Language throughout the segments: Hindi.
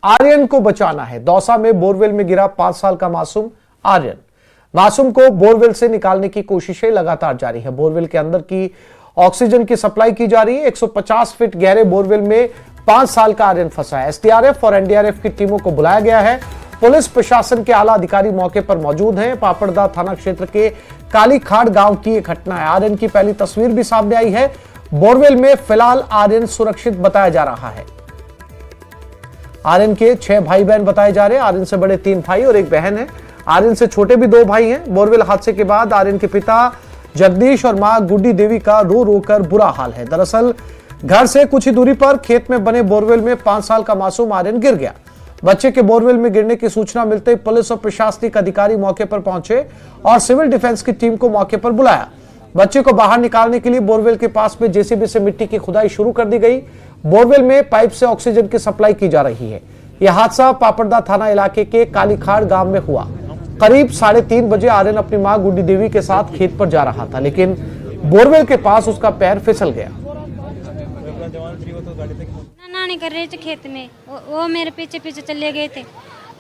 आर्यन को बचाना है। दौसा में बोरवेल में गिरा 5 साल का मासूम आर्यन। मासूम को बोरवेल से निकालने की कोशिशें लगातार जारी है। बोरवेल के अंदर की ऑक्सीजन की सप्लाई की जा रही है। 150 फीट गहरे बोरवेल में 5 साल का आर्यन फंसा है। एसडीआरएफ और एनडीआरएफ की टीमों को बुलाया गया है। पुलिस प्रशासन के आला अधिकारी मौके पर मौजूद हैं। पापड़दा थाना क्षेत्र के कालीखाड़ गांव की यह घटना है। आर्यन की पहली तस्वीर भी सामने आई है। बोरवेल में फिलहाल आर्यन सुरक्षित बताया जा रहा है। आर्यन के 6 भाई बहन बताए जा रहे हैं। आर्यन से बड़े 3 भाई और 1 बहन है। आर्यन से छोटे भी 2 भाई हैं। बोरवेल हादसे के बाद आर्यन के पिता जगदीश और मां गुड्डी देवी का रो रो कर बुरा हाल है। दरअसल घर से कुछ ही दूरी पर खेत में बने बोरवेल में 5 साल का मासूम आर्यन गिर गया। बच्चे के बोरवेल में गिरने की सूचना मिलते ही पुलिस और प्रशासनिक अधिकारी मौके पर पहुंचे और सिविल डिफेंस की टीम को मौके पर बुलाया। बच्चे को बाहर निकालने के लिए बोरवेल के पास में जेसीबी से मिट्टी की खुदाई शुरू कर दी गई। बोरवेल में पाइप से ऑक्सीजन की सप्लाई की जा रही है। यह हादसा पापड़दा थाना इलाके के कालीखाड़ गांव में हुआ। करीब 3:30 बजे आर्यन अपनी मां गुड्डी देवी के साथ खेत पर जा रहा था, लेकिन बोरवेल के पास उसका पैर फिसल गया। नानी कर रहे थे खेत में, वो मेरे पीछे पीछे चले गए थे।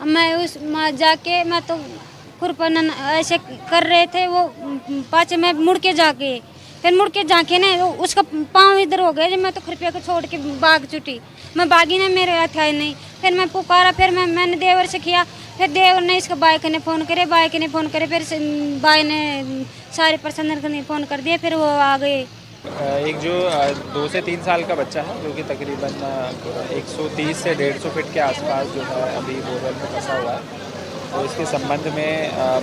मैं जाके मैं तो खुरपन ऐसे कर रहे थे, वो पाछे में मुड़ के जाके ना उसका पाँव इधर हो गया। जब मैं तो खुरपिया को छोड़ के भाग छुटी, मैं भागी ना, मेरे हाथ आए नहीं। फिर मैं पुकारा, फिर मैंने देवर से किया, फिर देवर ने इसका बाइक ने फ़ोन करे, फिर बाई ने सारे पर्सनल ने फ़ोन कर दिया, फिर वो आ गए। एक जो 2 से 3 साल का बच्चा है, जो कि तकरीबन 130 से 150 फीट के आसपास जो है अभी बोरवेल में फंसा हुआ है। तो इसके संबंध में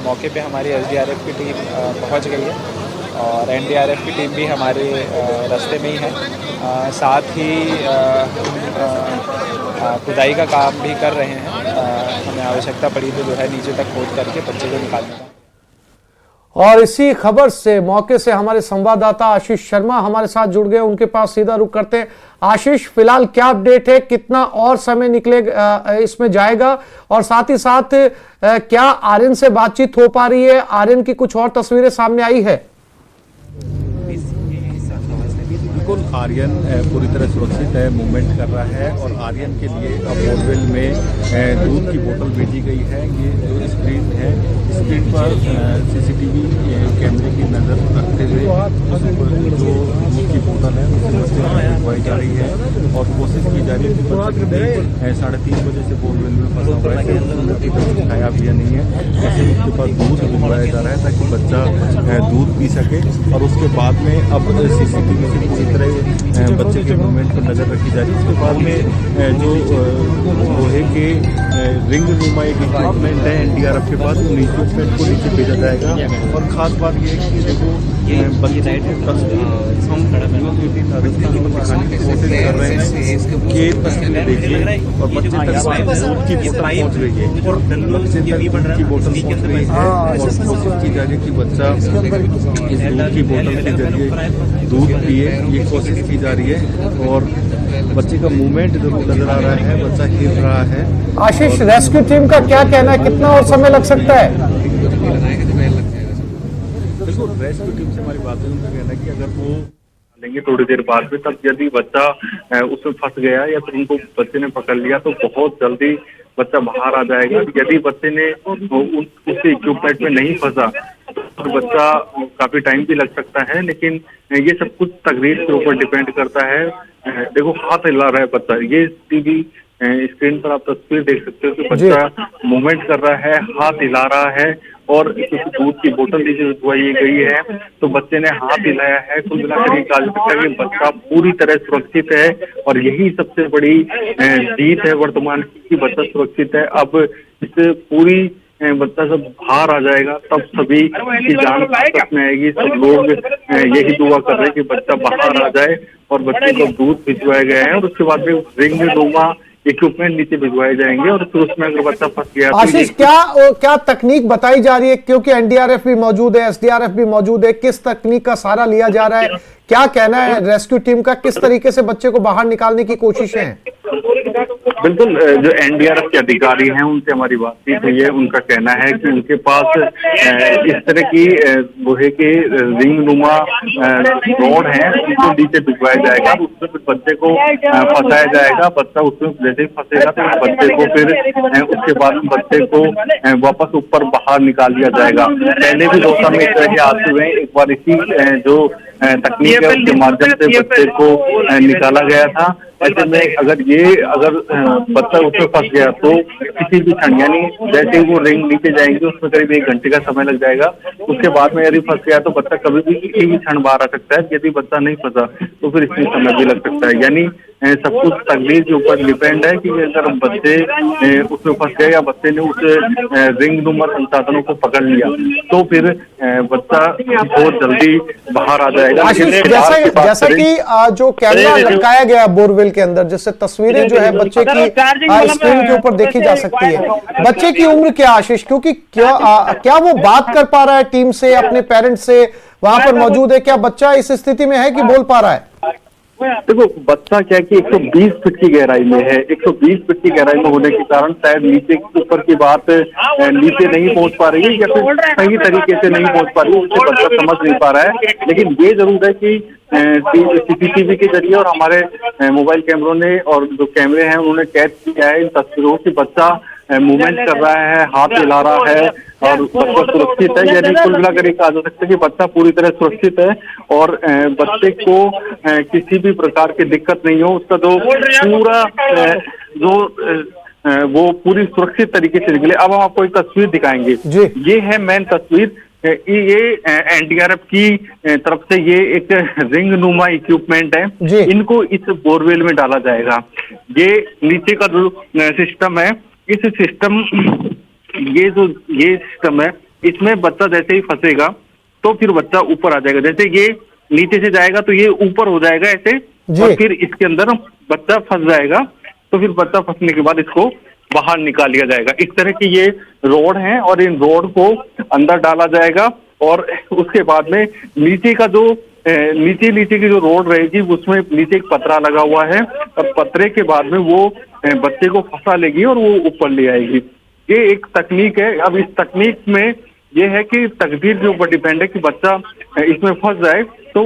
मौके पे हमारी एसडीआरएफ की टीम पहुंच गई है और एनडीआरएफ की टीम भी हमारे रास्ते में ही है। साथ ही खुदाई का काम भी कर रहे हैं। हमें आवश्यकता पड़ी तो जो है नीचे तक खोद करके बच्चे को निकालने का। और इसी खबर से मौके से हमारे संवाददाता आशीष शर्मा हमारे साथ जुड़ गए। उनके पास सीधा रुख करते हैं। आशीष, फिलहाल क्या अपडेट है, कितना और समय निकलेगा इसमें जाएगा, और साथ ही साथ क्या आर्यन से बातचीत हो पा रही है? आर्यन की कुछ और तस्वीरें सामने आई है? बिल्कुल, आर्यन पूरी तरह सुरक्षित है, मूवमेंट कर रहा है और आर्यन के लिए अब बोरवेल में दूध की बोतल भेजी गई है। ये जो स्क्रीन है, स्क्रीन पर सीसीटीवी कैमरे की नज़र रखते हुए उस पर जो दूध की बोतल है उसे बच्चे को भिजवाई जा रही है और कोशिश की जा रही है कि बच्चे 3:30 बजे से बोरवेल में फंसा हुआ है, अभी तक खाया पिया नहीं है। ऐसे उसके पास दूध भिजवाया जा रहा है ताकि बच्चा दूध पी सके और उसके बाद में अब सीसीटीवी से पूरी तरह बच्चे के मूवमेंट पर नज़र रखी जा रही है। उसके बाद में जो लोहे के रिंग नुमा एक इक्विपमेंट है एनडीआरएफ के पास, उन इक्विपमेंट को नीचे भेजा जाएगा। और ख़ास बात यह है कि देखो बच्चे की तस्वीर हम दिखाने की कोशिश कर रहे हैं कि तस्वीरें देखिए और बच्चे तक दूध की बोतल पहुँच रही है और बच्चे तक दूध की बोतल पहुँच रही है और कोशिश की जा रही है कि बच्चा इस दूध की बोतल के जरिए दूध पिए, ये कोशिश की जा रही है। और बच्चे का मूवमेंट जरूर नजर आ रहा है, बच्चा हिल रहा है। आशीष, रेस्क्यू टीम का क्या कहना है, कितना और समय लग सकता है? बिल्कुल, रेस्क्यू टीम से हमारी बात है, उनका कहना है कि अगर वो लेंगे थोड़ी देर बाद में, तब यदि बच्चा उसमें फंस गया या फिर उनको बच्चे ने पकड़ लिया तो बहुत जल्दी बच्चा बाहर आ जाएगा। यदि बच्चे ने उस इक्विपमेंट में नहीं फंसा तो बच्चा काफी टाइम भी लग सकता है, लेकिन ये सब कुछ तकदीर के ऊपर डिपेंड करता है। देखो, हाथ हिला रहा है बच्चा, ये टीवी स्क्रीन पर आप तस्वीर देख सकते हो कि बच्चा मूवमेंट कर रहा है, हाथ हिला रहा है और दूध की बोतल नीचे भिजवाई गई है तो बच्चे ने हाथ हिलाया है। कुल मिलाकर ये कहा जा सकता है कि बच्चा पूरी तरह सुरक्षित है और यही सबसे बड़ी जीत है वर्तमान की, बच्चा सुरक्षित है। अब इस पूरी बच्चा जब बाहर आ जाएगा तब सभी की जान ताकत में आएगी। सब लोग यही दुआ कर रहे हैं कि बच्चा बाहर आ जाए और बच्चे को दूध भिजवाया गया है और उसके बाद में रिंग नुमा इक्विपमेंट नीचे भिजवाए जाएंगे और फिर उसमें अगर बच्चा फंस गया। आशीष, क्या तकनीक बताई जा रही है, क्योंकि एनडीआरएफ भी मौजूद है, एसडीआरएफ भी मौजूद है, किस तकनीक का सहारा लिया जा रहा है? क्या कहना है रेस्क्यू टीम का, किस तरीके से बच्चे को बाहर निकालने की कोशिशें हैं? बिल्कुल, जो एनडीआरएफ के अधिकारी हैं उनसे हमारी बातचीत हुई है। उनका कहना है कि उनके पास इस तरह की लोहे के रिंग नुमा रोड है, उनको नीचे भिजवाया जाएगा, उसमें बच्चे को फंसाया जाएगा। बच्चा उसमें जैसे ही फंसेगा तो उस बच्चे को फिर उसके बाद बच्चे को वापस ऊपर बाहर निकाल दिया जाएगा। पहले भी दौसा में इस तरह के हादसे हुए, एक बार इसी जो तकनीक है उसके माध्यम से बच्चे को निकाला गया था। ऐसे में अगर बच्चा उसमें फंस गया तो किसी भी क्षण, यानी जैसे ही वो रिंग नीचे जाएंगे उसमें करीब 1 घंटे का समय लग जाएगा। उसके बाद में यदि फंस गया तो बच्चा कभी भी किसी भी क्षण बाहर आ सकता है। यदि बच्चा नहीं फंसा तो फिर इसमें समय भी लग सकता है। यानी सब कुछ तकदीर के ऊपर डिपेंड है कि अगर बच्चे उसमें फंस गए या बच्चे ने उस रिंग नुमा संसाधनों को पकड़ लिया तो फिर बच्चा बहुत जल्दी बाहर आ जाएगा। आशीष, जैसा कि जो कैमरा लटकाया गया बोरवेल के अंदर, जिससे तस्वीरें जो है बच्चे की स्क्रीन के ऊपर देखी जा सकती है, बच्चे की उम्र क्या आशीष, क्योंकि क्या वो बात कर पा रहा है टीम से, अपने पेरेंट्स से वहां पर मौजूद है? क्या बच्चा इस स्थिति में है कि बोल पा रहा है? देखो बच्चा क्या कि 120 फीट की गहराई में है। 120 फीट की गहराई में होने के कारण शायद नीचे ऊपर की बात नीचे नहीं पहुंच पा रही है या फिर सही तरीके से नहीं पहुंच पा रही है, उससे बच्चा समझ नहीं पा रहा है। लेकिन ये जरूर है कि सीसीटीवी के जरिए और हमारे मोबाइल कैमरों ने और जो कैमरे हैं उन्होंने कैद किया है इन तस्वीरों की। बच्चा मूवमेंट कर रहा है, हाथ हिला रहा है और बच्चा सुरक्षित है। यानी कुल मिलाकर कहा जा सकता है कि बच्चा पूरी तरह सुरक्षित है और बच्चे को किसी भी प्रकार की दिक्कत नहीं हो। उसका जो पूरा वो पूरी सुरक्षित तरीके से निकले। अब हम आपको एक तस्वीर दिखाएंगे, ये है मेन तस्वीर। ये एनडीआरएफ की तरफ से ये एक रिंग नुमा इक्विपमेंट है, इनको इस बोरवेल में डाला जाएगा। ये नीचे का जो सिस्टम है, इस सिस्टम ये सिस्टम है, इसमें बच्चा जैसे ही फंसेगा तो फिर बच्चा ऊपर आ जाएगा। जैसे ये नीचे से जाएगा तो ये ऊपर हो जाएगा ऐसे, और फिर इसके अंदर बच्चा फंस जाएगा तो फिर बच्चा फंसने के बाद इसको बाहर निकाल लिया जाएगा। इस तरह की ये रोड है और इन रोड को अंदर डाला जाएगा और उसके बाद में नीचे का जो नीचे की जो रोड रहेगी उसमें नीचे एक पतरा लगा हुआ है और पतरे के बाद में वो बच्चे को फंसा लेगी और वो ऊपर ले आएगी। ये एक तकनीक है। अब इस तकनीक में ये है कि तकदीर के ऊपर डिपेंड है कि बच्चा इसमें फंस जाए तो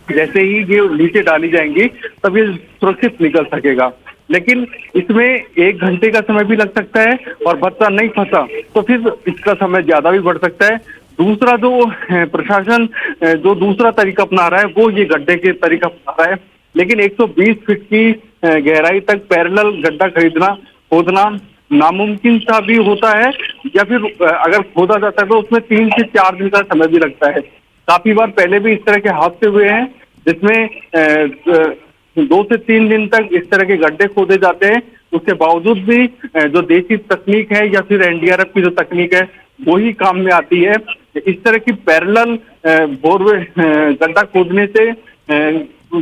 जैसे ही ये नीचे डाली जाएंगी तब ये सुरक्षित निकल सकेगा। लेकिन इसमें 1 घंटे का समय भी लग सकता है और बच्चा नहीं फंसा तो फिर इसका समय ज्यादा भी बढ़ सकता है। दूसरा जो प्रशासन जो दूसरा तरीका अपना रहा है वो ये गड्ढे के तरीका अपना रहा है। लेकिन 120 फीट की गहराई तक पैरेलल गड्ढा खोदना नामुमकिन सा भी होता है या फिर अगर खोदा जाता है तो उसमें 3 से 4 दिन का समय भी लगता है। काफी बार पहले भी इस तरह के हादसे हुए हैं जिसमें 2 से 3 दिन तक इस तरह के गड्ढे खोदे जाते हैं। उसके बावजूद भी जो देसी तकनीक है या फिर एनडीआरएफ की जो तकनीक है वही काम में आती है। इस तरह की पैरेलल बोरवेल गड्ढा खोदने से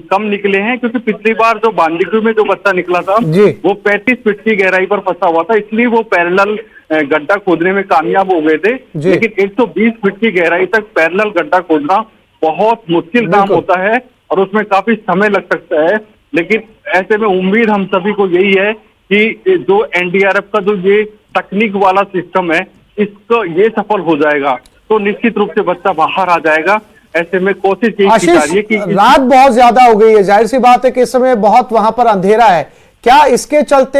कम निकले हैं, क्योंकि पिछली बार जो बांदीकुई में जो बच्चा निकला था वो 35 फीट की गहराई पर फंसा हुआ था, इसलिए वो पैरेलल गड्ढा खोदने में कामयाब हो गए थे। लेकिन 120 फीट की गहराई तक पैरेलल गड्ढा खोदना बहुत मुश्किल काम होता है और उसमें काफी समय लग सकता है। लेकिन ऐसे में उम्मीद हम सभी को यही है कि जो एनडीआरएफ का जो ये तकनीक वाला सिस्टम है इसको ये सफल हो जाएगा तो निश्चित रूप से बच्चा बाहर आ जाएगा। ऐसे में कोशिश यही की जा रही है कि रात बहुत ज्यादा हो गई है, जाहिर सी बात है कि इस समय बहुत वहां पर अंधेरा है। क्या इसके चलते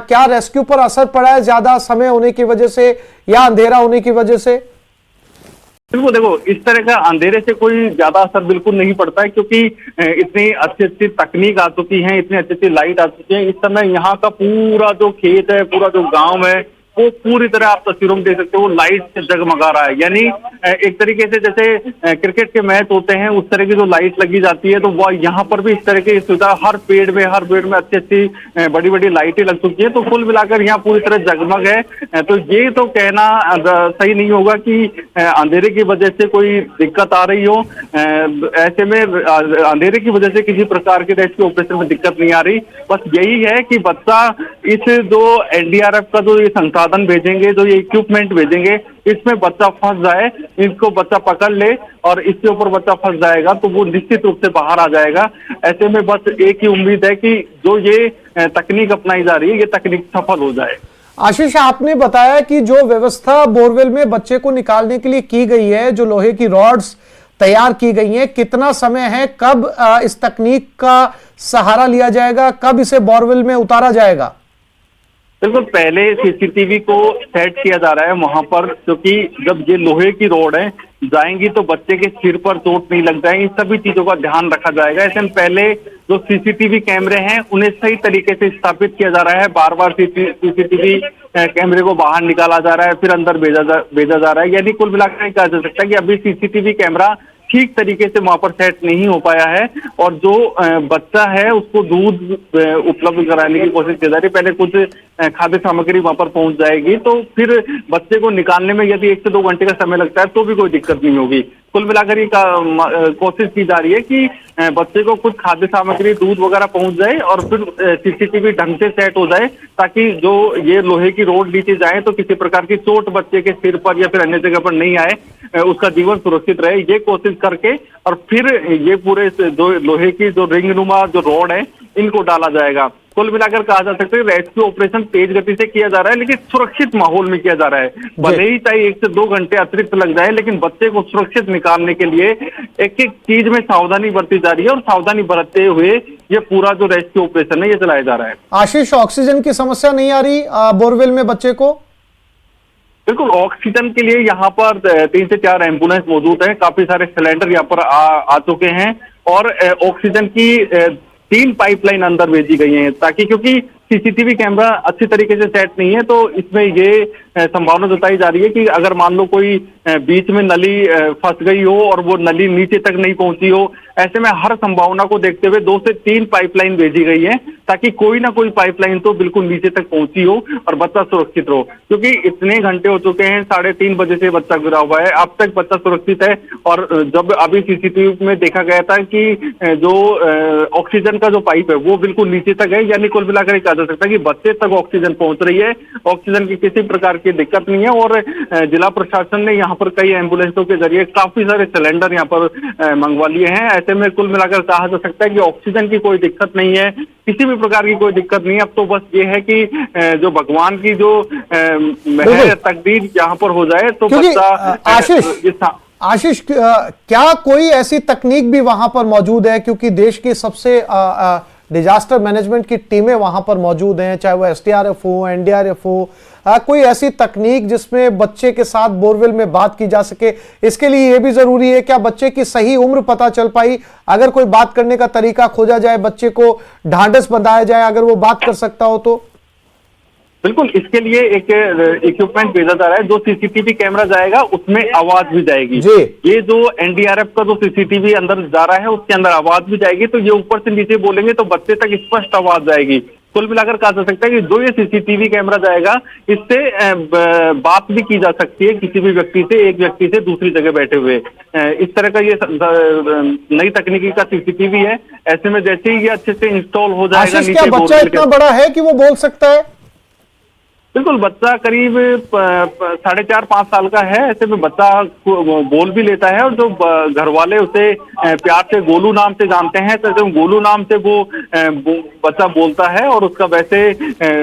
क्या रेस्क्यू पर असर पड़ा है ज्यादा समय होने की वजह से या अंधेरा होने की वजह से? बिल्कुल, देखो इस तरह का अंधेरे से कोई ज्यादा असर बिल्कुल नहीं पड़ता है, क्योंकि इतनी अच्छी तकनीक आ चुकी है, इतनी अच्छी लाइट आ चुकी है। इस समय यहाँ का पूरा जो खेत है, पूरा जो गांव है वो पूरी तरह आप तस्वीरों में देख सकते हो लाइट से जगमगा रहा है। यानी एक तरीके से जैसे क्रिकेट के मैच होते हैं उस तरह की जो लाइट लगी जाती है तो वह यहाँ पर भी इस तरह की सुविधा हर पेड़ में अच्छी बड़ी बड़ी लाइटें लग चुकी है। तो कुल मिलाकर यहाँ पूरी तरह जगमग है। तो ये तो कहना सही नहीं होगा कि अंधेरे की वजह से कोई दिक्कत आ रही हो। ऐसे में अंधेरे की वजह से किसी प्रकार के रेस्क्यू ऑपरेशन में दिक्कत नहीं आ रही। बस यही है कि बच्चा इस जो एनडीआरएफ का जो ये संसाधन भेजेंगे, जो ये इक्विपमेंट भेजेंगे, इसमें बच्चा फंस जाए, इसको बच्चा पकड़ ले और इसके ऊपर बच्चा फंस जाएगा तो वो निश्चित रूप से बाहर आ जाएगा। ऐसे में बस एक ही उम्मीद है कि जो ये तकनीक अपनाई जा रही है ये तकनीक सफल हो जाए। आशीष, आपने बताया कि जो व्यवस्था बोरवेल में बच्चे को निकालने के लिए की गई है, जो लोहे की रॉड्स तैयार की गई हैं, कितना समय है, कब इस तकनीक का सहारा लिया जाएगा, कब इसे बोरवेल में उतारा जाएगा? बिल्कुल, पहले सीसीटीवी को सेट किया जा रहा है वहां पर, क्योंकि जब ये लोहे की रोड है जाएंगी तो बच्चे के सिर पर चोट नहीं लग जाएगी, इन सभी चीजों का ध्यान रखा जाएगा। ऐसे में पहले जो सीसीटीवी कैमरे हैं उन्हें सही तरीके से स्थापित किया जा रहा है, बार बार सीसीटीवी कैमरे को बाहर निकाला जा रहा है, फिर अंदर भेजा जा रहा है। यानी कुल मिलाकर कहा जा सकता है कि अभी सीसीटीवी कैमरा ठीक तरीके से वहां पर सेट नहीं हो पाया है, और जो बच्चा है उसको दूध उपलब्ध कराने की कोशिश की जा रही है। पहले कुछ खाद्य सामग्री वहां पर पहुंच जाएगी तो फिर बच्चे को निकालने में यदि 1 से 2 घंटे का समय लगता है तो भी कोई दिक्कत नहीं होगी। कुल मिलाकर ये कोशिश की जा रही है कि बच्चे को कुछ खाद्य सामग्री, दूध वगैरह पहुंच जाए और फिर सीसीटीवी ढंग से सेट हो जाए, ताकि जो ये लोहे की रोड नीचे जाए तो किसी प्रकार की चोट बच्चे के सिर पर या फिर अन्य जगह पर नहीं आए, उसका जीवन सुरक्षित रहे। ये कोशिश करके और फिर ये पूरे जो लोहे की जो रिंग नुमा जो रोड है इनको डाला जाएगा। कुल मिलाकर कहा जा सकता है रेस्क्यू ऑपरेशन तेज गति से किया जा रहा है, लेकिन सुरक्षित माहौल में किया जा रहा है। भले ही चाहे 1 से 2 घंटे अतिरिक्त लग जाए, लेकिन बच्चे को सुरक्षित निकालने के लिए एक एक चीज में सावधानी बरती जा रही है, और सावधानी बरतते हुए ये पूरा जो रेस्क्यू ऑपरेशन है ये चलाया जा रहा है। आशीष, ऑक्सीजन की समस्या नहीं आ रही बोरवेल में बच्चे को? बिल्कुल, ऑक्सीजन के लिए यहाँ पर 3 से 4 एम्बुलेंस मौजूद है, काफी सारे सिलेंडर यहाँ पर आ चुके हैं, और ऑक्सीजन की 3 पाइपलाइन अंदर भेजी गई हैं, ताकि क्योंकि सीसीटीवी कैमरा अच्छी तरीके से सेट नहीं है तो इसमें ये संभावना जताई जा रही है कि अगर मान लो कोई बीच में नली फंस गई हो और वो नली नीचे तक नहीं पहुंची हो, ऐसे में हर संभावना को देखते हुए 2 से 3 पाइपलाइन भेजी गई है, ताकि कोई ना कोई पाइपलाइन तो बिल्कुल नीचे तक पहुंची हो और बच्चा सुरक्षित रहो। क्योंकि इतने घंटे हो चुके हैं, 3:30 बजे से बच्चा गिरा हुआ है, अब तक बच्चा सुरक्षित है। और जब अभी सीसीटीवी में देखा गया था कि जो ऑक्सीजन का जो पाइप है वो बिल्कुल नीचे तक है, यानी कुल मिलाकर कहा जा सकता है कि बच्चे तक ऑक्सीजन पहुंच रही है, ऑक्सीजन की किसी प्रकार की दिक्कत नहीं है। और जिला प्रशासन ने यहाँ पर कई एम्बुलेंसों के जरिए काफी सारे सिलेंडर यहाँ पर मंगवा लिए हैं। ऐसे में कुल मिलाकर कहा जा सकता है कि ऑक्सीजन की कोई दिक्कत नहीं है, किसी भी प्रकार की कोई दिक्कत नहीं है। अब तो बस ये है कि जो भगवान की जो तकदीर यहाँ पर हो जाए तो बच्चा। आशीष, क्या कोई ऐसी तकनीक भी वहां पर मौजूद है, क्योंकि देश की सबसे डिजास्टर मैनेजमेंट की टीमें वहां पर मौजूद हैं, चाहे वो एसडीआरएफ हो, एनडीआरएफ हो, कोई ऐसी तकनीक जिसमें बच्चे के साथ बोरवेल में बात की जा सके? इसके लिए यह भी जरूरी है क्या बच्चे की सही उम्र पता चल पाई, अगर कोई बात करने का तरीका खोजा जाए, बच्चे को ढांढस बंधाया जाए, अगर वो बात कर सकता हो तो? बिल्कुल, इसके लिए एक इक्विपमेंट भेजा जा रहा है, जो सीसीटीवी कैमरा जाएगा उसमें आवाज भी जाएगी। ये जो एनडीआरएफ का जो सीसीटीवी अंदर जा रहा है उसके अंदर आवाज भी जाएगी, तो ये ऊपर से नीचे बोलेंगे तो बच्चे तक स्पष्ट आवाज जाएगी। कुल मिलाकर कहा जा सकता है कि जो ये सीसीटीवी कैमरा जाएगा इससे बात भी की जा सकती है किसी भी व्यक्ति से, एक व्यक्ति से दूसरी जगह बैठे हुए। इस तरह का ये नई तकनीकी का सीसीटीवी है। ऐसे में जैसे ही ये अच्छे से इंस्टॉल हो जाएगा, क्या बच्चा इतना बड़ा है कि वो बोल सकता है? बिल्कुल, बच्चा करीब 4.5-5 साल का है। ऐसे में बच्चा बोल भी लेता है, और जो घर वाले उसे प्यार से गोलू नाम से जानते हैं, तो गोलू नाम से वो बच्चा बोलता है। और उसका वैसे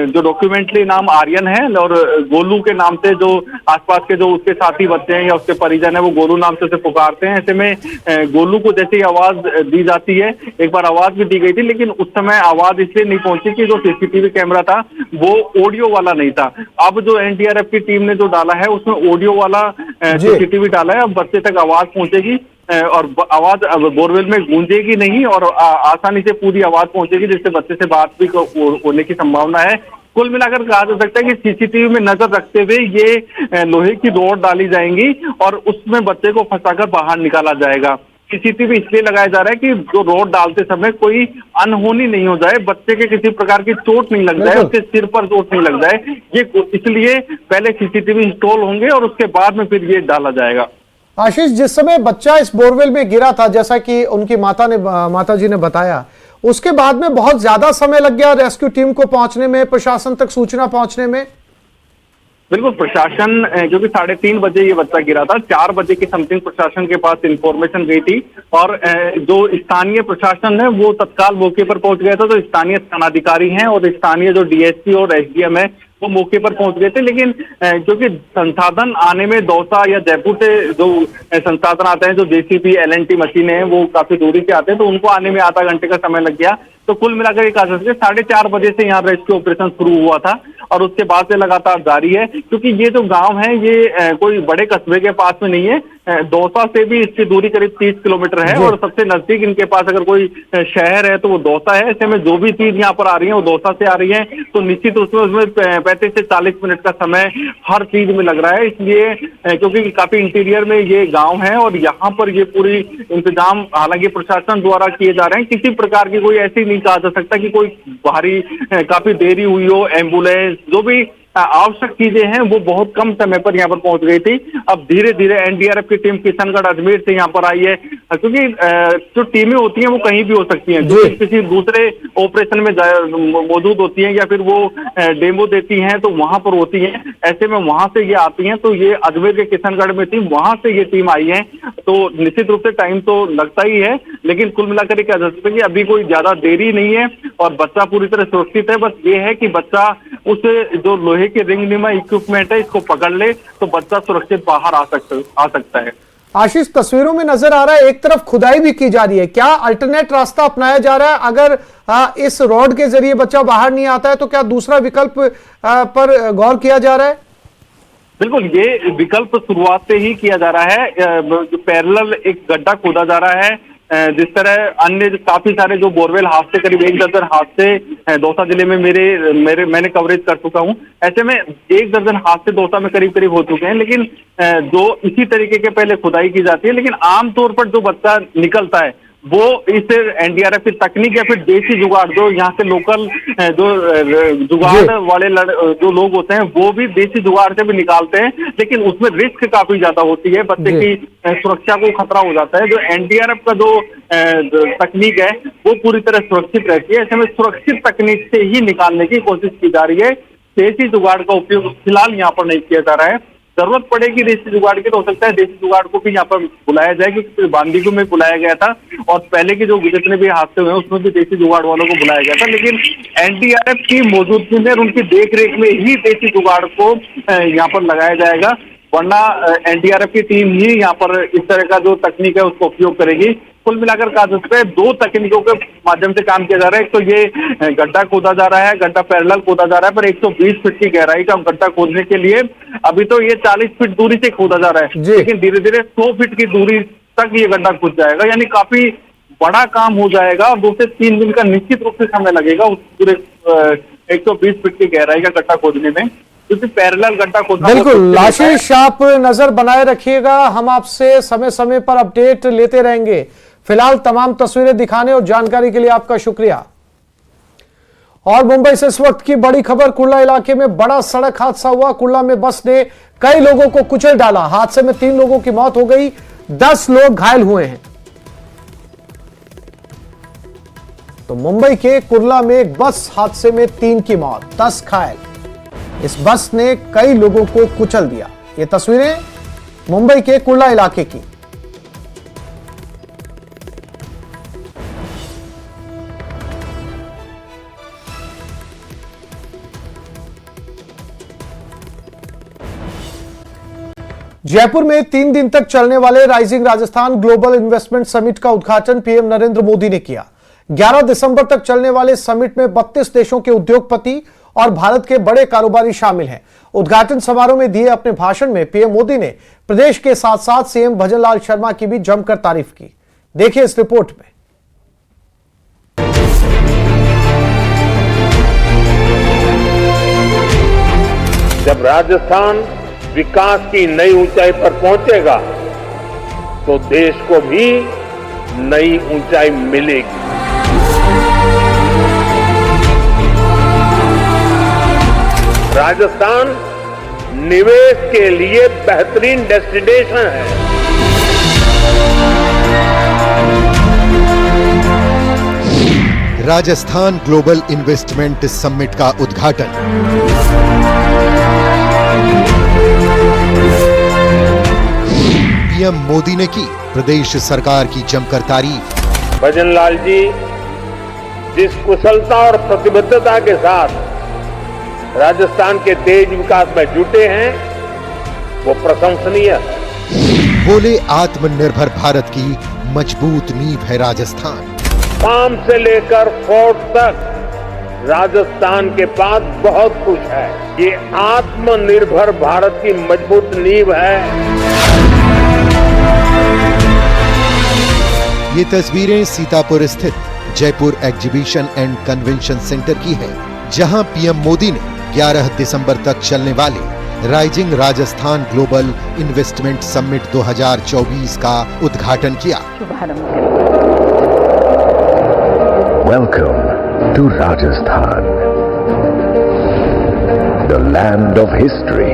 जो डॉक्यूमेंटली नाम आर्यन है, और गोलू के नाम से जो आसपास के जो उसके साथी बच्चे हैं या उसके परिजन है वो गोलू नाम से उसे पुकारते हैं। ऐसे में गोलू को जैसे ही आवाज दी जाती है, एक बार आवाज भी दी गई थी, लेकिन उस समय आवाज इसलिए नहीं पहुंची कि जो सीसीटीवी कैमरा था वो ऑडियो वाला नहीं था। अब जो एनडीआरएफ की टीम ने जो डाला है उसमें ऑडियो वाला सीसीटीवी डाला है। अब बच्चे तक आवाज पहुंचेगी, और आवाज बोरवेल में गूंजेगी नहीं, और आसानी से पूरी आवाज पहुंचेगी, जिससे बच्चे से बात भी होने की संभावना है। कुल मिलाकर कहा जा सकता है कि सीसीटीवी में नजर रखते हुए ये लोहे की रोड डाली जाएंगी और उसमें बच्चे को फंसाकर बाहर निकाला जाएगा। सीसीटीवी इसलिए लगाया जा रहा है कि जो रोड डालते समय कोई अनहोनी नहीं हो जाए, बच्चे के किसी प्रकार की चोट नहीं लग जाए, उसके सिर पर चोट नहीं लग जाए। ये इसलिए पहले सीसीटीवी इंस्टॉल होंगे और उसके बाद में फिर ये डाला जाएगा। आशीष, जिस समय बच्चा इस बोरवेल में गिरा था, जैसा कि उनकी माता जी ने बताया, उसके बाद में बहुत ज्यादा समय लग गया रेस्क्यू टीम को पहुंचने में, प्रशासन तक सूचना पहुंचने में? बिल्कुल, प्रशासन क्योंकि 3:30 बजे ये बच्चा गिरा था, 4 बजे की समथिंग प्रशासन के पास इंफॉर्मेशन गई थी और जो स्थानीय प्रशासन है वो तत्काल मौके पर पहुंच गया था। तो स्थानीय थानाधिकारी हैं और स्थानीय जो डीएसपी और एसडीएम है वो मौके पर पहुंच गए थे। लेकिन क्योंकि संसाधन आने में दौसा या जयपुर से जो संसाधन आते हैं, जो जेसीबी एलएनटी मशीनें हैं, वो काफी दूरी से आते हैं, तो उनको आने में आधा घंटे का समय लग गया। तो कुल मिलाकर एक 4:30 बजे से यहाँ रेस्क्यू ऑपरेशन शुरू हुआ था और उसके बाद से लगातार जारी है। क्योंकि ये जो गांव है ये कोई बड़े कस्बे के पास में नहीं है, दौसा से भी इसकी दूरी करीब 30 किलोमीटर है और सबसे नजदीक इनके पास अगर कोई शहर है तो वो दौसा है। ऐसे में जो भी चीज यहाँ पर आ रही है वो दौसा से आ रही है, तो निश्चित रूप से उसमें 35 से 40 मिनट का समय हर चीज में लग रहा है। इसलिए क्योंकि काफी इंटीरियर में ये गाँव है और यहाँ पर ये पूरी इंतजाम हालांकि प्रशासन द्वारा किए जा रहे हैं। किसी प्रकार की कोई ऐसी नहीं कहा जा सकता कि कोई भारी काफी देरी हुई हो, एम्बुलेंस जो भी आवश्यक चीजें हैं वो बहुत कम समय पर यहाँ पर पहुंच गई थी। अब धीरे धीरे एनडीआरएफ की टीम किशनगढ़ अजमेर से यहाँ पर आई है, क्योंकि जो टीमें होती हैं वो कहीं भी हो सकती हैं, जो किसी दूसरे ऑपरेशन में मौजूद होती हैं या फिर वो डेमो देती हैं तो वहां पर होती हैं। ऐसे में वहां से ये आती हैं, तो ये अजमेर के किशनगढ़ में थी, वहां से ये टीम आई है। तो निश्चित रूप से टाइम तो लगता ही है, लेकिन कुल मिलाकर कह सकते हैं कि अभी कोई ज्यादा देरी नहीं है और बच्चा पूरी तरह सुरक्षित है। बस ये है कि बच्चा उस जो लोहे के रिंग नुमा इक्विपमेंट है इसको पकड़ ले तो बच्चा सुरक्षित बाहर आ सकता है। आशीष, तस्वीरों में नजर आ रहा है एक तरफ खुदाई भी की जा रही है, क्या अल्टरनेट रास्ता अपनाया जा रहा है? अगर इस रॉड के जरिए बच्चा बाहर नहीं आता है तो क्या दूसरा विकल्प पर गौर किया जा रहा है? बिल्कुल, ये विकल्प शुरुआत से ही किया जा रहा है। पैरेलल एक गड्ढा खोदा जा रहा है, जिस तरह अन्य काफी सारे जो बोरवेल हादसे, करीब 1 दर्जन हादसे दौसा जिले में मैंने कवरेज कर चुका हूं। ऐसे में 1 दर्जन हादसे दौसा में करीब हो चुके हैं, लेकिन जो इसी तरीके के पहले खुदाई की जाती है। लेकिन आमतौर पर जो बच्चा निकलता है वो इस एनडीआरएफ की तकनीक या फिर देसी जुगाड़, जो यहाँ के लोकल जो जुगाड़ वाले जो लोग होते हैं वो भी देसी जुगाड़ से भी निकालते हैं, लेकिन उसमें रिस्क काफी ज्यादा होती है, बच्चे की सुरक्षा को खतरा हो जाता है। जो एनडीआरएफ का जो तकनीक है वो पूरी तरह सुरक्षित रहती है। ऐसे में सुरक्षित तकनीक से ही निकालने की कोशिश की जा रही है। देसी जुगाड़ का उपयोग फिलहाल यहाँ पर नहीं किया जा रहा है। जरूरत पड़ेगी देसी जुगाड़ की तो हो सकता है देसी जुगाड़ को भी यहाँ पर बुलाया जाए, क्योंकि बांदी को में बुलाया गया था और पहले के जो जितने भी हादसे हुए उसमें भी देसी जुगाड़ वालों को बुलाया गया था। लेकिन एनडीआरएफ की मौजूदगी में और उनकी देखरेख में ही देसी जुगाड़ को यहाँ पर लगाया जाएगा, वरना एनडीआरएफ की टीम ही यहाँ पर इस तरह का जो तकनीक है उसका उपयोग करेगी। कुल मिलाकर कहा जा सकता है 2 तकनीकों के माध्यम से काम किया जा रहा है। एक तो ये गड्ढा खोदा जा रहा है, गड्ढा पैरेलल खोदा जा रहा है, पर 120 फीट की गहराई का गड्ढा खोदने के लिए अभी तो ये 40 फीट दूरी से खोदा जा रहा है, लेकिन धीरे धीरे 100 फीट की दूरी तक ये गड्ढा खुद जाएगा, यानी काफी बड़ा काम हो जाएगा और 2 से 3 दिन का निश्चित रूप से समय लगेगा उस पूरे 120 फीट की गहराई का गड्ढा खोदने में, क्योंकि पैरेलल गड्ढा खोदना। बिल्कुल आशीष, आप नजर बनाए रखिएगा, हम आपसे समय समय पर अपडेट लेते रहेंगे। फिलहाल तमाम तस्वीरें दिखाने और जानकारी के लिए आपका शुक्रिया। और मुंबई से इस वक्त की बड़ी खबर, कुर्ला इलाके में बड़ा सड़क हादसा हुआ। कुर्ला में बस ने कई लोगों को कुचल डाला। हादसे में 3 लोगों की मौत हो गई, 10 लोग घायल हुए हैं। तो मुंबई के कुर्ला में एक बस हादसे में 3 की मौत, 10 घायल। इस बस ने कई लोगों को कुचल दिया। ये तस्वीरें मुंबई के कुर्ला इलाके की। जयपुर में 3 दिन तक चलने वाले rising Rajasthan global investment summit का उद्घाटन पीएम नरेंद्र मोदी ने किया। 11 दिसंबर तक चलने वाले समिट में 32 देशों के उद्योगपति और भारत के बड़े कारोबारी शामिल हैं। उद्घाटन समारोह में दिए अपने भाषण में पीएम मोदी ने प्रदेश के साथ साथ सीएम भजनलाल शर्मा की भी जमकर तारीफ की। देखिए इस रिपोर्ट में। जब राजस्थान विकास की नई ऊंचाई पर पहुंचेगा तो देश को भी नई ऊंचाई मिलेगी। राजस्थान निवेश के लिए बेहतरीन डेस्टिनेशन है। राजस्थान ग्लोबल इन्वेस्टमेंट समिट का उद्घाटन। पीएम मोदी ने की प्रदेश सरकार की जमकर तारीफ। भजनलाल जी जिस कुशलता और प्रतिबद्धता के साथ राजस्थान के तेज विकास में जुटे हैं वो प्रशंसनीय है। बोले आत्मनिर्भर भारत की मजबूत नींव है राजस्थान। फार्म से लेकर फोर्ट तक राजस्थान के पास बहुत कुछ है। ये आत्मनिर्भर भारत की मजबूत नींव है। ये तस्वीरें सीतापुर स्थित Jaipur exhibition and convention centre की है, जहां पीएम मोदी ने 11 दिसंबर तक चलने वाले rising Rajasthan global investment summit 2024 का उद्घाटन किया। Welcome to Rajasthan, the land of history.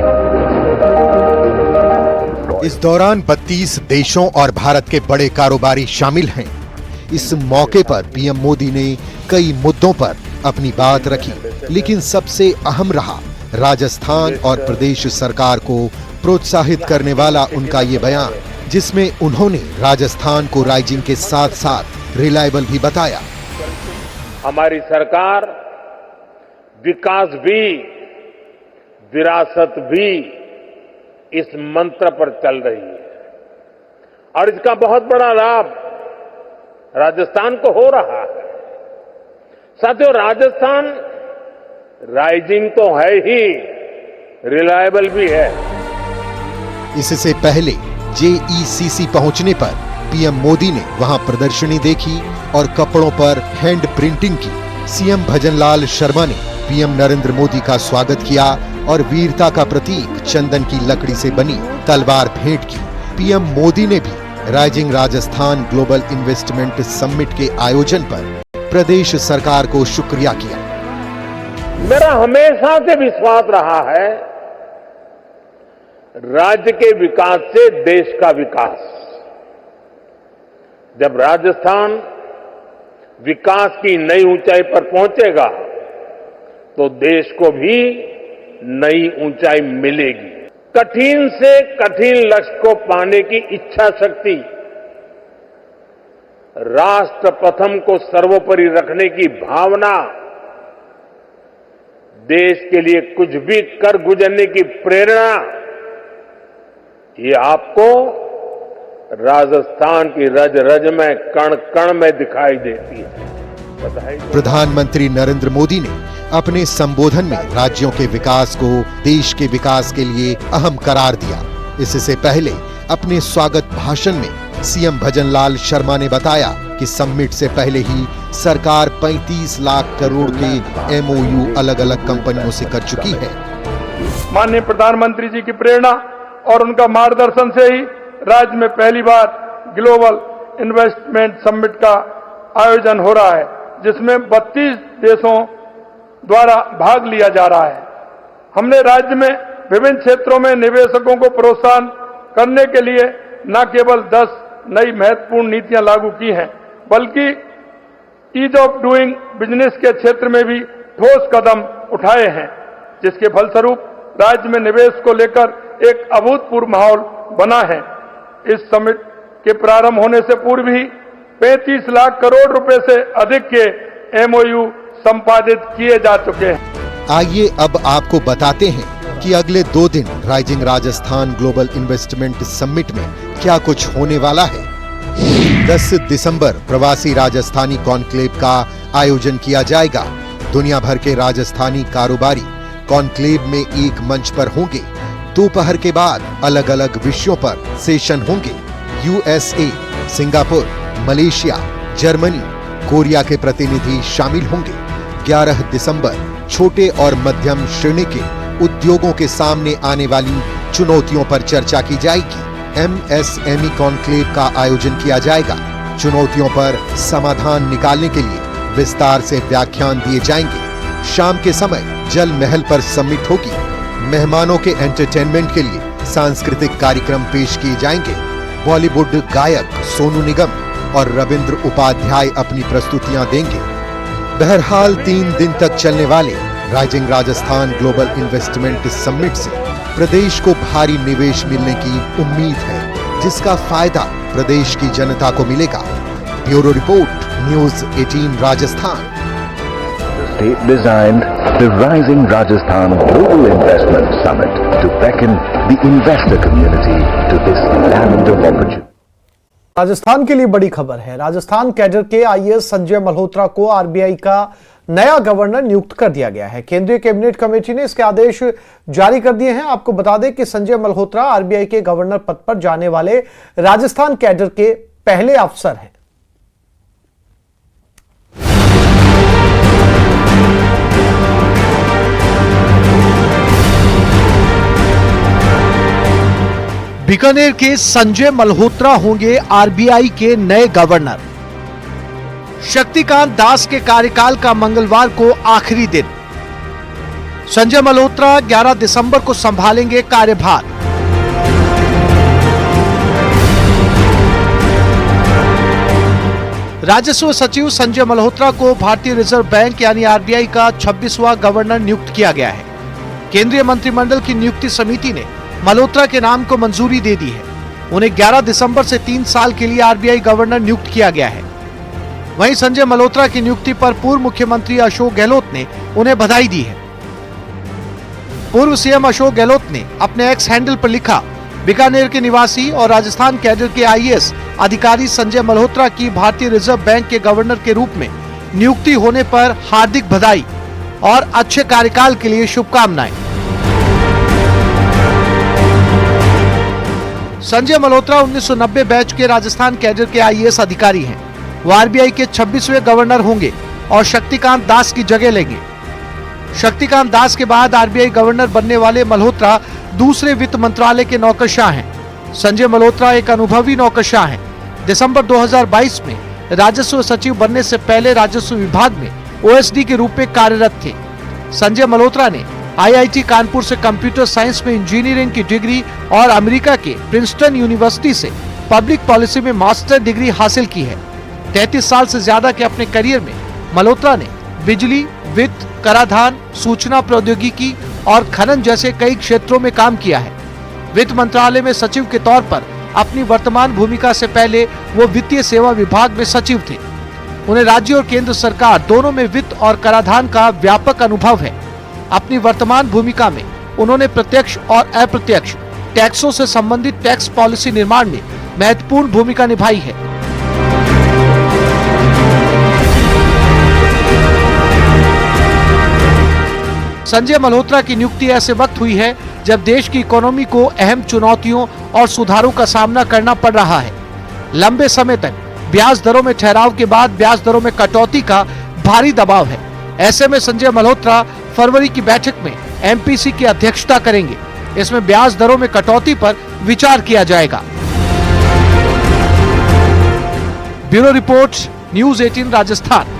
इस दौरान 32 देशों और भारत के बड़े कारोबारी शामिल हैं। इस मौके पर पीएम मोदी ने कई मुद्दों पर अपनी बात रखी, लेकिन सबसे अहम रहा राजस्थान और प्रदेश सरकार को प्रोत्साहित करने वाला उनका ये बयान, जिसमें उन्होंने राजस्थान को राइजिंग के साथ साथ रिलायबल भी बताया। हमारी सरकार विकास भी विरासत भी इस मंत्र पर चल रही है और इसका बहुत बड़ा लाभ राजस्थान को हो रहा है। साथियों, राजस्थान राइजिंग तो है ही, रिलायबल भी है। इससे पहले जेईसीसी पहुंचने पर पीएम मोदी ने वहां प्रदर्शनी देखी और कपड़ों पर हैंड प्रिंटिंग की। सीएम भजनलाल शर्मा ने पीएम नरेंद्र मोदी का स्वागत किया और वीरता का प्रतीक चंदन की लकड़ी से बनी तलवार भेंट की। पीएम मोदी ने भी rising Rajasthan global investment summit के आयोजन पर प्रदेश सरकार को शुक्रिया किया। मेरा हमेशा से विश्वास रहा है, राज्य के विकास से देश का विकास। जब राजस्थान विकास की नई ऊंचाई पर पहुंचेगा तो देश को भी नई ऊंचाई मिलेगी। कठिन से कठिन लक्ष्य को पाने की इच्छा शक्ति, राष्ट्र प्रथम को सर्वोपरि रखने की भावना, देश के लिए कुछ भी कर गुजरने की प्रेरणा, ये आपको राजस्थान की रज रज में कण कण में दिखाई देती है। प्रधानमंत्री नरेंद्र मोदी ने अपने संबोधन में राज्यों के विकास को देश के विकास के लिए अहम करार दिया। इससे पहले अपने स्वागत भाषण में सीएम भजनलाल शर्मा ने बताया कि समिट से पहले ही सरकार 35 लाख करोड़ के एमओयू अलग अलग कंपनियों से कर चुकी है। माननीय प्रधानमंत्री जी की प्रेरणा और उनका मार्गदर्शन से ही राज्य में पहली बार ग्लोबल इन्वेस्टमेंट समिट का आयोजन हो रहा है, जिसमें 32 देशों द्वारा भाग लिया जा रहा है। हमने राज्य में विभिन्न क्षेत्रों में निवेशकों को प्रोत्साहन करने के लिए न केवल 10 नई महत्वपूर्ण नीतियां लागू की हैं, बल्कि ईज ऑफ डूइंग बिजनेस के क्षेत्र में भी ठोस कदम उठाए हैं, जिसके फलस्वरूप राज्य में निवेश को लेकर एक अभूतपूर्व माहौल बना है। इस समिट के प्रारंभ होने से पूर्व ही 35 लाख करोड़ रुपए से अधिक के एमओयू संपादित किए जा चुके हैं। आइए अब आपको बताते हैं कि अगले 2 दिन rising Rajasthan global investment summit में क्या कुछ होने वाला है। 10 दिसंबर प्रवासी राजस्थानी कॉन्क्लेव का आयोजन किया जाएगा। दुनिया भर के राजस्थानी कारोबारी कॉन्क्लेव में एक मंच पर होंगे। दोपहर के बाद अलग अलग विषयों पर सेशन होंगे। USA, Singapore, Malaysia, Germany, Korea के प्रतिनिधि शामिल होंगे। 11 दिसंबर छोटे और मध्यम श्रेणी के उद्योगों के सामने आने वाली चुनौतियों पर चर्चा की जाएगी। एमएसएमई कॉन्क्लेव का आयोजन किया जाएगा। चुनौतियों पर समाधान निकालने के लिए विस्तार से व्याख्यान दिए जाएंगे। शाम के समय जल महल पर समिट होगी। मेहमानों के एंटरटेनमेंट के लिए सांस्कृतिक कार्यक्रम पेश किए जाएंगे। बॉलीवुड गायक सोनू निगम और रविंद्र उपाध्याय अपनी प्रस्तुतियां देंगे। बहरहाल 3 दिन तक चलने वाले rising Rajasthan global investment summit से प्रदेश को भारी निवेश मिलने की उम्मीद है, जिसका फायदा प्रदेश की जनता को मिलेगा। Bureau report, news 18 Rajasthan. State designed the Rising Rajasthan Global Investment Summit to beckon the investor community to this land of opportunity. Rajasthan के लिए बड़ी खबर है। राजस्थान कैडर के आईएएस संजय मल्होत्रा को आरबीआई का नया गवर्नर नियुक्त कर दिया गया है। केंद्रीय कैबिनेट कमेटी ने इसके आदेश जारी कर दिए हैं। आपको बता दें कि संजय मल्होत्रा आरबीआई के गवर्नर पद पर जाने वाले राजस्थान कैडर के पहले अफसर हैं। बीकानेर के संजय मल्होत्रा होंगे आरबीआई के नए गवर्नर। शक्तिकांत दास के कार्यकाल का मंगलवार को आखिरी दिन। संजय मल्होत्रा 11 दिसंबर को संभालेंगे कार्यभार। राजस्व सचिव संजय मल्होत्रा को भारतीय रिजर्व बैंक यानी आरबीआई का 26वां गवर्नर नियुक्त किया गया है। केंद्रीय मंत्रिमंडल की नियुक्ति समिति ने मल्होत्रा के नाम को मंजूरी दे दी है। उन्हें 11 दिसंबर से 3 साल के लिए आरबीआई गवर्नर नियुक्त किया गया है। वहीं संजय मल्होत्रा की नियुक्ति पर पूर्व मुख्यमंत्री अशोक गहलोत ने उन्हें बधाई दी है। पूर्व सीएम अशोक गहलोत ने अपने एक्स हैंडल पर लिखा, बीकानेर के निवासी और राजस्थान कैडर के आईएएस अधिकारी संजय मल्होत्रा की भारतीय रिजर्व बैंक के गवर्नर के रूप में नियुक्ति होने पर हार्दिक बधाई और अच्छे कार्यकाल के लिए शुभकामनाएं। संजय मल्होत्रा 1990 बैच के राजस्थान कैडर के आईएएस अधिकारी हैं। वो आरबीआई के 26वें गवर्नर होंगे और शक्तिकांत दास की जगह लेंगे। शक्तिकांत दास के बाद आरबीआई गवर्नर बनने वाले मल्होत्रा दूसरे वित्त मंत्रालय के नौकरशाह हैं। संजय मल्होत्रा एक अनुभवी नौकरशाह हैं। दिसंबर 2022 में राजस्व सचिव बनने से पहले राजस्व विभाग में ओएसडी के रूप में कार्यरत थे। संजय मल्होत्रा ने आईआईटी कानपुर से कंप्यूटर साइंस में इंजीनियरिंग की डिग्री और अमेरिका के प्रिंसटन यूनिवर्सिटी से पब्लिक पॉलिसी में मास्टर डिग्री हासिल की है। 33 साल से ज्यादा के अपने करियर में मल्होत्रा ने बिजली, वित्त, कराधान, सूचना प्रौद्योगिकी और खनन जैसे कई क्षेत्रों में काम किया है। वित्त मंत्रालय में सचिव के तौर पर अपनी वर्तमान भूमिका से पहले वो वित्तीय सेवा विभाग में सचिव थे। उन्हें राज्य और केंद्र सरकार दोनों में वित्त और कराधान का व्यापक अनुभव है। अपनी वर्तमान भूमिका में उन्होंने प्रत्यक्ष और अप्रत्यक्ष टैक्सों से संबंधित टैक्स पॉलिसी निर्माण में महत्वपूर्ण भूमिका निभाई है। संजय मल्होत्रा की नियुक्ति ऐसे वक्त हुई है जब देश की इकोनॉमी को अहम चुनौतियों और सुधारों का सामना करना पड़ रहा है। लंबे समय तक ब्याज दरों में ठहराव के बाद ब्याज दरों में कटौती का भारी दबाव है। ऐसे में संजय मल्होत्रा फरवरी की बैठक में एमपीसी की अध्यक्षता करेंगे। इसमें ब्याज दरों में कटौती पर विचार किया जाएगा। Bureau report, news 18 Rajasthan.